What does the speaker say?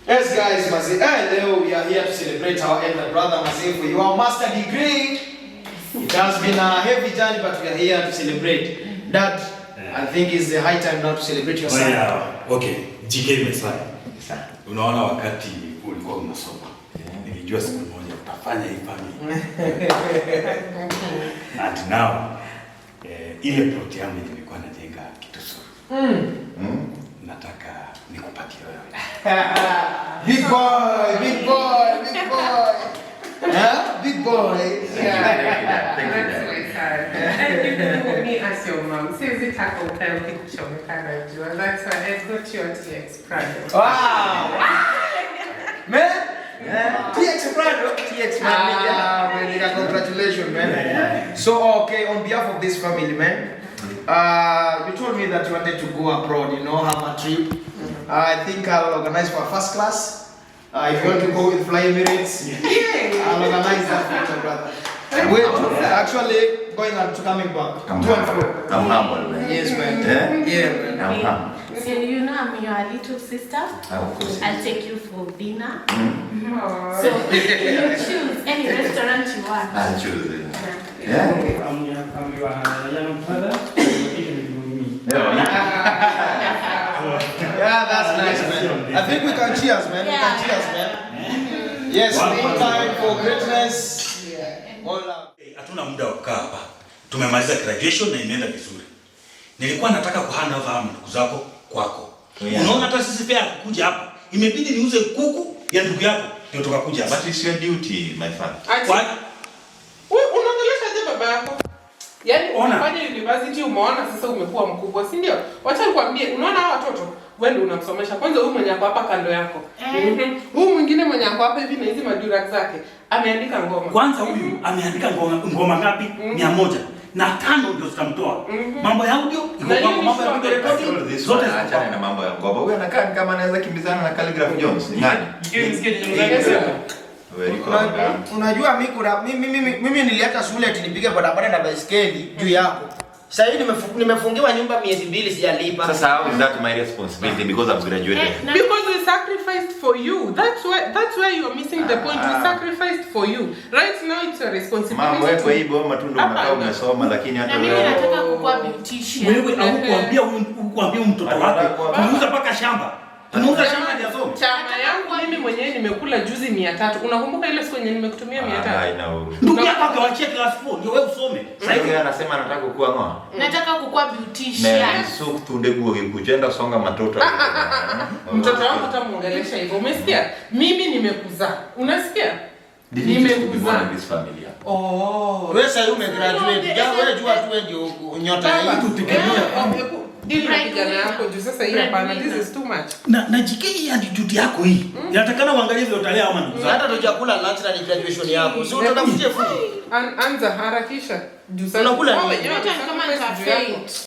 Yes guys, Mazi, leo we are here to celebrate our elder brother Mazi for your master degree. It has been a heavy journey, but we are here to celebrate. Dad, I think it's the high time now to celebrate your son. Okay, GK Mesai. Unaona wakati ulikuwa unasoma. Nilijua siku moja utafanya hii family. And now, ile plot yangu nilikuwa najenga Kitosoro. Nataka nikupatie wewe. Big boy, big boy, big boy. Yeah, big boy. Yeah. Thank you. Me as your mom. Since it happened, I picture me kind of do, and that's why I got you on TX Prado. Wow. Man. TX Prado. TX man. Congratulations, man. So okay, on behalf of this family, man. You told me that you wanted to go abroad, have a trip. I think I'll organize for first class. If you want to go with Fly Emirates, I'll organize that for you, brother. We're actually going on to coming back. I'm humble, man. Yes, man. Yeah, man. I'm humble. So I'm your little sister. Of course. I'll take you for dinner. So you choose any restaurant you want. I'll choose it. Yeah. I'm your young brother. Yeah, that's nice, man. I think we can cheers, man. We can cheers, man. Yes, one time for greatness. All love. Hatuna muda wa kukaa hapa. Tumemaliza graduation na imeenda vizuri. Nilikuwa nataka kuhand over ndugu zako kwako. Unaona hata sisi pia kuja hapa. Imebidi niuze kuku ya ndugu yako ndio tukakuja hapa. But it's your duty, my son. Wewe unaongelesha je baba yako? Yaani unafanya university umeona sasa umekuwa mkubwa, si ndio? Wacha nikwambie, unaona hao watoto wewe ndio unamsomesha. Kwanza huyu mwenye hapa kando yako. Huyu mwingine mwenye hapa hivi na hizi madura zake ameandika ngoma. Kwanza huyu ameandika ngoma ngapi? 100. Na 5 ndio zitamtoa. Mambo ya audio, mambo ya video recording Zote achana na mambo ya ngoma. Huyu anakaa kama anaweza kimbizana na Calligraph Jones. Ni nani? Unajua mimi niliacha shule ati nipige barabara na baiskeli juu yako. Sasa hivi nimefungiwa nyumba miezi 2 sijalipa. Sasa how is that my responsibility because I've graduated? Because we sacrificed for you. That's where you are missing the point. We sacrificed for you. Right now it's your responsibility. Mama wewe kwa hivyo matunda unakaa umesoma lakini hata wewe nataka kukuwa beautician. Wewe hukuambia mtoto wako. Unauza paka shamba. Tunauza shamba ya somo. Chama yangu mimi mwenyewe nimekula juzi 300. Unakumbuka ile siku yenye nimekutumia 300? I know. Ndugu yako akawachia class 4 ndio wewe usome. Sasa yeye anasema anataka kukua ngoa. Nataka kukuwa beautician. Na sio tunde kujenda songa matoto. Mtoto wangu utamuongelesha hivyo. Umesikia? Mimi nimekuzaa. Unasikia? Nimekuzaa this family. Wewe sasa umegraduate. Wewe jua tu ndio nyota hii tutegemea. Dili na kijana yako juu sasa hii hapana, this is too much. Na jikei attitude yako hii. Inatakana uangalie vile utalea ama ndugu zako. Hata tujakula lunch na graduation yako. Si utatafutie food. Anza harakisha. Juu sasa unakula wenyewe kama ni